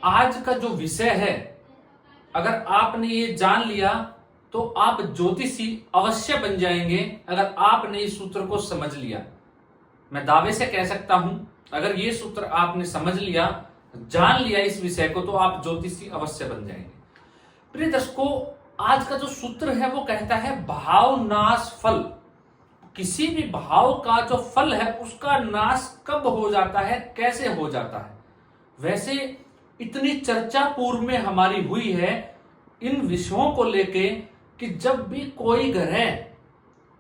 आज का जो विषय है, अगर आपने ये जान लिया तो आप ज्योतिषी अवश्य बन जाएंगे। अगर आपने इस सूत्र को समझ लिया, मैं दावे से कह सकता हूं, अगर ये सूत्र आपने समझ लिया, जान लिया इस विषय को, तो आप ज्योतिषी अवश्य बन जाएंगे। प्रिय दर्शकों, आज का जो सूत्र है वो कहता है भाव नाश फल। किसी भी भाव का जो फल है उसका नाश कब हो जाता है, कैसे हो जाता है। वैसे इतनी चर्चा पूर्व में हमारी हुई है इन विषयों को लेके कि जब भी कोई ग्रह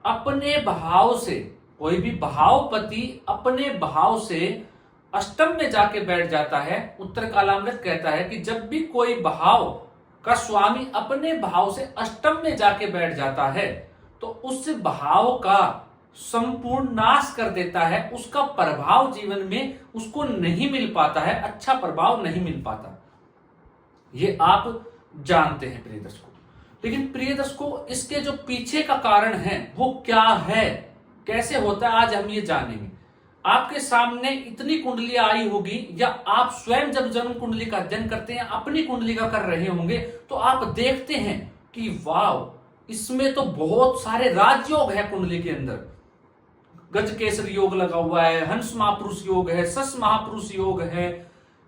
अपने भाव से, कोई भी भावपति अपने भाव से अष्टम में जाके बैठ जाता है, उत्तर कालामृत कहता है कि जब भी कोई भाव का स्वामी अपने भाव से अष्टम में जाके बैठ जाता है तो उस भाव का संपूर्ण नाश कर देता है। उसका प्रभाव जीवन में उसको नहीं मिल पाता है, अच्छा प्रभाव नहीं मिल पाता। ये आप जानते हैं प्रिय दर्शकों। लेकिन प्रिय दर्शकों, इसके जो पीछे का कारण है वो क्या है, कैसे होता है, आज हम ये जानेंगे। आपके सामने इतनी कुंडलियां आई होगी, या आप स्वयं जब जन्म कुंडली का अध्ययन करते हैं, अपनी कुंडली का कर रहे होंगे, तो आप देखते हैं कि वाव, इसमें तो बहुत सारे राजयोग है कुंडली के अंदर। गजकेसरी योग लगा हुआ है, हंस महापुरुष योग है, सस महापुरुष योग है,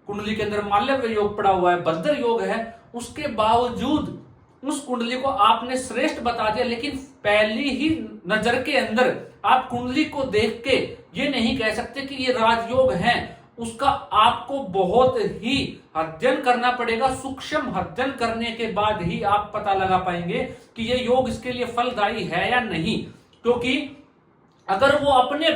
कुंडली के अंदर माल्यव्य योग पड़ा हुआ है, भद्र योग है। उसके बावजूद उस कुंडली को आपने श्रेष्ठ बता दिया, लेकिन पहली ही नजर के अंदर आप कुंडली को देख के ये नहीं कह सकते कि ये राजयोग है। उसका आपको बहुत ही अध्ययन करना पड़ेगा। सूक्ष्म अध्ययन करने के बाद ही आप पता लगा पाएंगे कि ये योग इसके लिए फलदायी है या नहीं। क्योंकि अगर वो अपने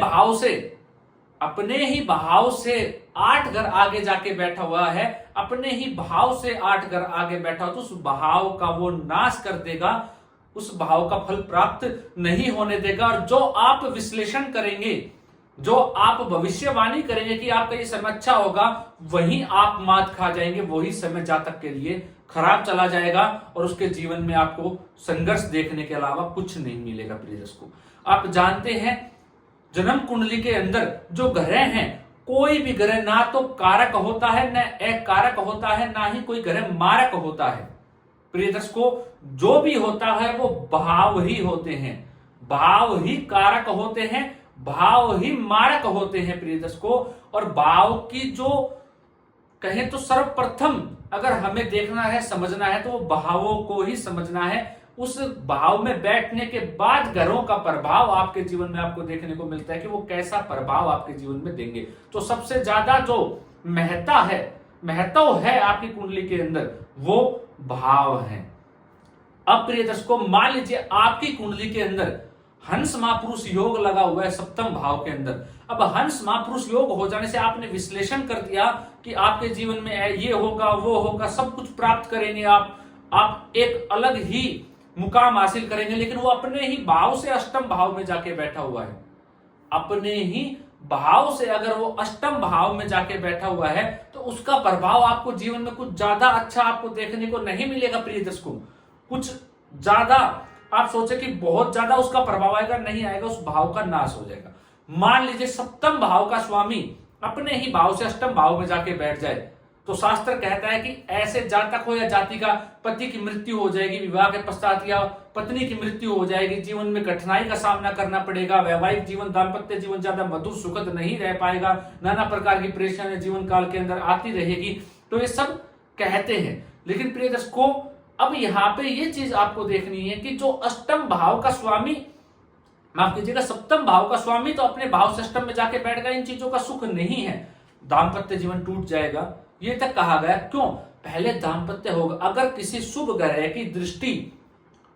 ही भाव से 8 घर आगे जाके बैठा हुआ है, अपने ही भाव से 8 घर आगे बैठा हो, तो उस भाव का वो नाश कर देगा, उस भाव का फल प्राप्त नहीं होने देगा। और जो आप विश्लेषण करेंगे, जो आप भविष्यवाणी करेंगे कि आपका ये समय अच्छा होगा, वहीं आप मात खा जाएंगे। वही समय जातक के लिए खराब चला जाएगा और उसके जीवन में आपको संघर्ष देखने के अलावा कुछ नहीं मिलेगा। प्रिय दर्शकों, आप जानते हैं जन्म कुंडली के अंदर जो ग्रह हैं, कोई भी ग्रह ना तो कारक होता है, न एक कारक होता है, ना ही कोई ग्रह मारक होता है। प्रिय दर्शकों, जो भी होता है वो भाव ही होते हैं, भाव ही कारक होते हैं, भाव ही मारक होते हैं। प्रिय दर्शकों, और भाव की जो कहें तो सर्वप्रथम अगर हमें देखना है, समझना है, तो वो भावों को ही समझना है। उस भाव में बैठने के बाद ग्रहों का प्रभाव आपके जीवन में आपको देखने को मिलता है कि वो कैसा प्रभाव आपके जीवन में देंगे। तो सबसे ज्यादा जो महत्व है आपकी कुंडली के अंदर, वो भाव है। अब प्रिय दर्शकों, मान लीजिए आपकी कुंडली के अंदर हंस महापुरुष योग लगा हुआ है सप्तम भाव के अंदर। अब हंस महापुरुष योग हो जाने से आपने विश्लेषण कर दिया कि आपके जीवन में ये होगा, वो होगा, सब कुछ प्राप्त करेंगे आप एक अलग ही मुकाम हासिल करेंगे। लेकिन वो अपने ही भाव से अष्टम भाव में जाके बैठा हुआ है। अपने ही भाव से अगर वो अष्टम भाव में जाके बैठा हुआ है तो उसका प्रभाव आपको जीवन में कुछ ज्यादा अच्छा आपको देखने को नहीं मिलेगा। प्रिय दर्शकों, कुछ ज्यादा आप सोचे कि बहुत ज्यादा उसका प्रभाव आएगा, नहीं आएगा, उस भाव का नाश हो जाएगा। मान लीजिए सप्तम भाव का स्वामी अपने ही भाव से अष्टम भाव में जाके बैठ जाए, तो शास्त्र कहता है कि ऐसे जातक हो या जाति का पति की मृत्यु हो जाएगी, विवाह के पश्चात या पत्नी की मृत्यु हो जाएगी, जीवन में कठिनाई का सामना करना पड़ेगा, वैवाहिक जीवन, दाम्पत्य जीवन ज्यादा मधुर सुखद नहीं रह पाएगा, नाना प्रकार की परेशानियां जीवन काल के अंदर आती रहेगी। तो ये सब कहते हैं। लेकिन प्रिय दर्शकों, अब यहाँ पे ये चीज आपको देखनी है कि जो अष्टम भाव का स्वामी, माफ कीजिएगा, सप्तम भाव का स्वामी तो अपने भाव से अष्टम में जाके बैठ गया, इन चीजों का सुख नहीं है, दाम्पत्य जीवन टूट जाएगा, ये तक कहा गया। क्यों? पहले दाम्पत्य होगा। अगर किसी शुभ ग्रह की दृष्टि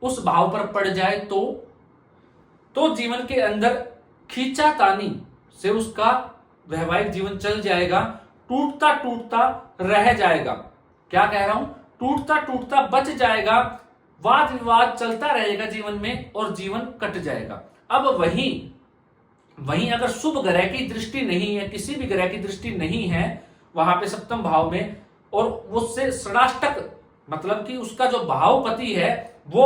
उस भाव पर पड़ जाए तो जीवन के अंदर खींचातानी से उसका वैवाहिक जीवन चल जाएगा, टूटता टूटता रह जाएगा। क्या कह रहा हूं? टूटता टूटता बच जाएगा, वाद विवाद चलता रहेगा जीवन में और जीवन कट जाएगा। अब वहीं अगर शुभ ग्रह की दृष्टि नहीं है, किसी भी ग्रह की दृष्टि नहीं है वहां पे सप्तम भाव में, और उससे षडाष्टक मतलब कि उसका जो भावपति है वो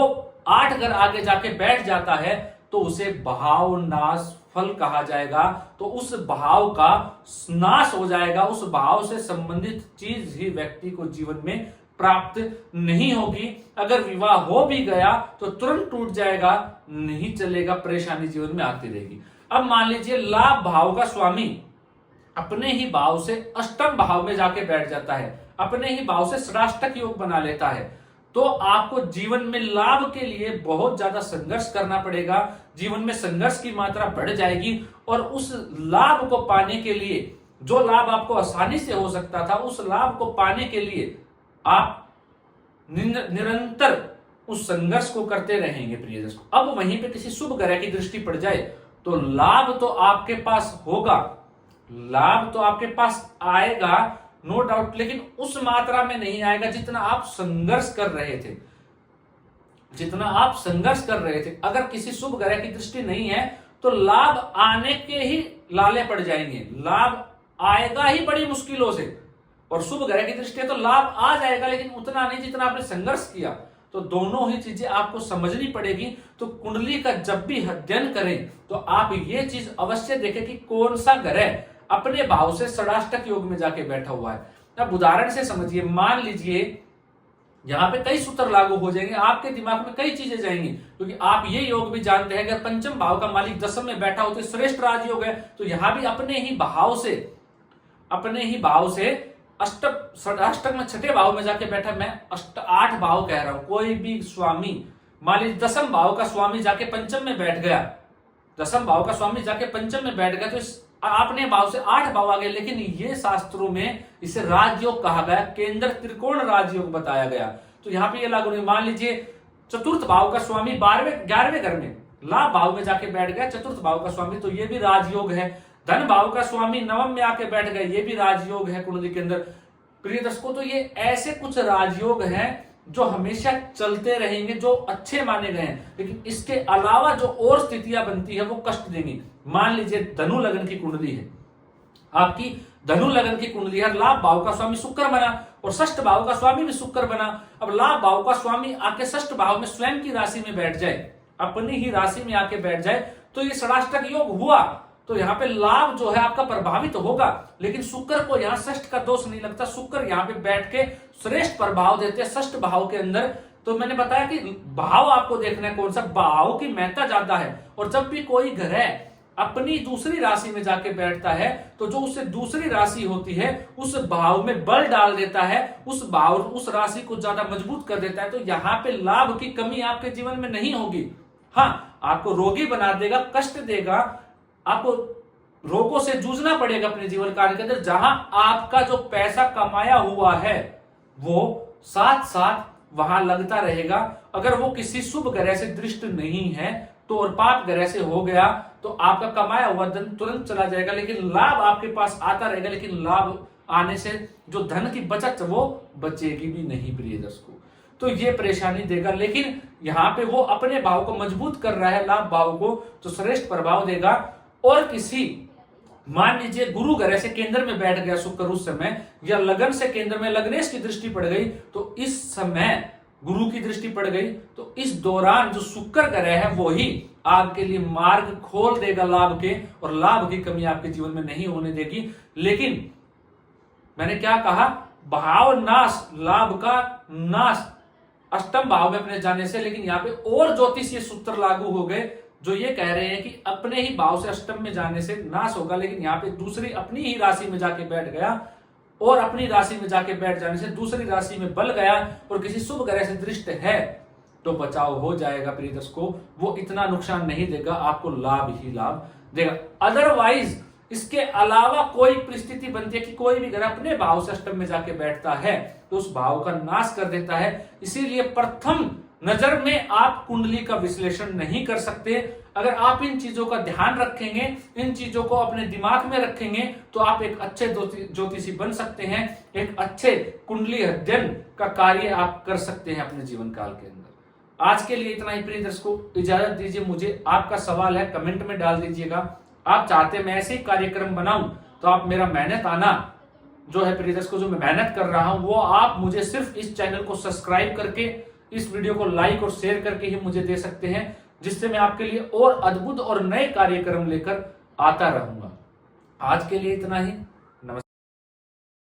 8 घर आगे जाके बैठ जाता है, तो उसे भाव नाश फल कहा जाएगा, तो उस भाव का नाश हो जाएगा, उस भाव से संबंधित चीज ही व्यक्ति को जीवन में प्राप्त नहीं होगी। अगर विवाह हो भी गया तो तुरंत टूट जाएगा, नहीं चलेगा, परेशानी जीवन में आती रहेगी। अब मान लीजिए लाभ भाव का स्वामी अपने ही भाव से अष्टम भाव में जाके बैठ जाता है, अपने ही भाव से षडाष्टक योग बना लेता है, तो आपको जीवन में लाभ के लिए बहुत ज्यादा संघर्ष करना पड़ेगा। जीवन में संघर्ष की मात्रा बढ़ जाएगी और उस लाभ को पाने के लिए, जो लाभ आपको आसानी से हो सकता था, उस लाभ को पाने के लिए आप निरंतर उस संघर्ष को करते रहेंगे प्रिय दोस्तों। अब वहीं पे किसी शुभ ग्रह की दृष्टि पड़ जाए तो लाभ तो आपके पास होगा, लाभ तो आपके पास आएगा नो डाउट, लेकिन उस मात्रा में नहीं आएगा जितना आप संघर्ष कर रहे थे, जितना आप संघर्ष कर रहे थे। अगर किसी शुभ ग्रह की दृष्टि नहीं है तो लाभ आने के ही लाले पड़ जाएंगे, लाभ आएगा ही बड़ी मुश्किलों से। और शुभ ग्रह की दृष्टि है तो लाभ आ जाएगा, लेकिन उतना नहीं जितना आपने संघर्ष किया। तो दोनों ही चीजें आपको समझनी पड़ेगी। तो कुंडली का जब भी अध्ययन करें तो आप ये चीज अवश्य देखें कि कौन सा ग्रह अपने भाव से षडाष्टक योग में जाके बैठा हुआ है। अब उदाहरण से समझिए, मान लीजिए यहां पे कई सूत्र लागू हो जाएंगे, आपके दिमाग में कई चीजें जाएंगी, क्योंकि आप ये योग भी जानते हैं अगर पंचम भाव का मालिक दशम में बैठा हो तो श्रेष्ठ राजयोग है। तो यहां भी अपने ही भाव से अष्टक में छठे भाव में जाके बैठा, मैं 8 भाव कह रहा हूं। कोई भी स्वामी मान लीजिए दशम भाव का स्वामी जाके पंचम में बैठ गया, दशम भाव का स्वामी जाके पंचम में बैठ गया, तो अपने भाव से 8 भाव आ गए। लेकिन ये शास्त्रों में इसे राजयोग कहा गया, केंद्र त्रिकोण राजयोग बताया गया। तो यहाँ पे ये लागू नहीं। मान लीजिए चतुर्थ भाव का स्वामी 11वें घर में लाभ भाव में जाके बैठ गया, चतुर्थ भाव का स्वामी, तो ये भी राजयोग है। धन भाव का स्वामी नवम में आके बैठ गए, ये भी राजयोग है कुंडली के अंदर। प्रिय दर्शकों, तो ये ऐसे कुछ राजयोग हैं जो हमेशा चलते रहेंगे, जो अच्छे माने गए हैं। लेकिन इसके अलावा जो और स्थितियां बनती है वो कष्ट देंगी। मान लीजिए धनु लगन की कुंडली है, आपकी धनु लगन की कुंडली है, लाभ भाव का स्वामी शुक्र बना और षष्ठ भाव का स्वामी भी शुक्र बना। अब लाभ भाव का स्वामी आके षष्ठ भाव में स्वयं की राशि में बैठ जाए, अपनी ही राशि में आके बैठ जाए, तो ये षडाष्टक योग हुआ। तो यहाँ पे लाभ जो है आपका प्रभावित होगा, लेकिन शुक्र को यहाँ षष्ठ का दोष नहीं लगता। शुक्र यहाँ पे बैठ के श्रेष्ठ प्रभाव देते हैं षष्ठ भाव के अंदर। तो मैंने बताया कि भाव आपको देखना है कौन सा, भाव की महत्ता ज्यादा है। और जब भी कोई ग्रह अपनी दूसरी राशि में जाके बैठता है तो जो उससे दूसरी राशि होती है उस भाव में बल डाल देता है, उस भाव उस राशि को ज्यादा मजबूत कर देता है। तो यहाँ पे लाभ की कमी आपके जीवन में नहीं होगी। हाँ, आपको रोगी बना देगा, कष्ट देगा, आपको रोगों से जूझना पड़ेगा अपने जीवन काल के अंदर। जहां आपका जो पैसा कमाया हुआ है वो साथ साथ वहां लगता रहेगा। अगर वो किसी शुभ ग्रह से दृष्ट नहीं है तो और पाप ग्रह से हो गया तो आपका कमाया हुआ धन तुरंत चला जाएगा, लेकिन लाभ आपके पास आता रहेगा। लेकिन लाभ आने से जो धन की बचत वो बचेगी भी नहीं प्रिय दर्शकों। तो ये परेशानी देगा। लेकिन यहाँ पे वो अपने भाव को मजबूत कर रहा है, लाभ भाव को, तो श्रेष्ठ प्रभाव देगा। और किसी मान लीजिए गुरु ग्रह से केंद्र में बैठ गया शुक्र उस समय, या लगन से केंद्र में लग्नेश की दृष्टि पड़ गई, तो इस समय गुरु की दृष्टि पड़ गई, तो इस दौरान जो शुक्र ग्रह है वो ही आपके लिए मार्ग खोल देगा लाभ के, और लाभ की कमी आपके जीवन में नहीं होने देगी। लेकिन मैंने क्या कहा, भाव नाश, लाभ का नाश अष्टम भाव में अपने जाने से। लेकिन यहाँ पे और ज्योतिषीय सूत्र लागू हो गए जो ये कह रहे हैं कि अपने ही भाव से अष्टम में जाने से नाश होगा। लेकिन यहाँ पे दूसरी अपनी ही राशि में जाके बैठ गया, और अपनी राशि में जाके बैठ जाने से दूसरी राशि में बल गया और किसी शुभ ग्रह से दृष्ट है तो बचाव हो जाएगा प्रिय दर्शकों। वो इतना नुकसान नहीं देगा, आपको लाभ ही लाभ देगा। अदरवाइज इसके अलावा कोई परिस्थिति बनती है कि कोई भी ग्रह अपने भाव से अष्टम में जाके बैठता है तो उस भाव का नाश कर देता है। इसीलिए प्रथम नजर में आप कुंडली का विश्लेषण नहीं कर सकते। अगर आप इन चीजों का ध्यान रखेंगे, इन चीजों को अपने दिमाग में रखेंगे, तो आप एक अच्छे ज्योतिषी बन सकते हैं, एक अच्छे कुंडली अध्ययन का कार्य आप कर सकते हैं अपने जीवन काल के अंदर। आज के लिए इतना ही प्रिय दर्शकों, इजाजत दीजिए मुझे। आपका सवाल है कमेंट में डाल दीजिएगा। आप चाहते मैं ऐसे ही कार्यक्रम बनाऊं तो आप मेरा मेहनत आना जो है प्रिय दर्शकों, जो मैं मेहनत कर रहा हूं वो आप मुझे सिर्फ इस चैनल को सब्सक्राइब करके, इस वीडियो को लाइक और शेयर करके ही मुझे दे सकते हैं। जिससे मैं आपके लिए और अद्भुत और नए कार्यक्रम लेकर आता रहूंगा। आज के लिए इतना ही।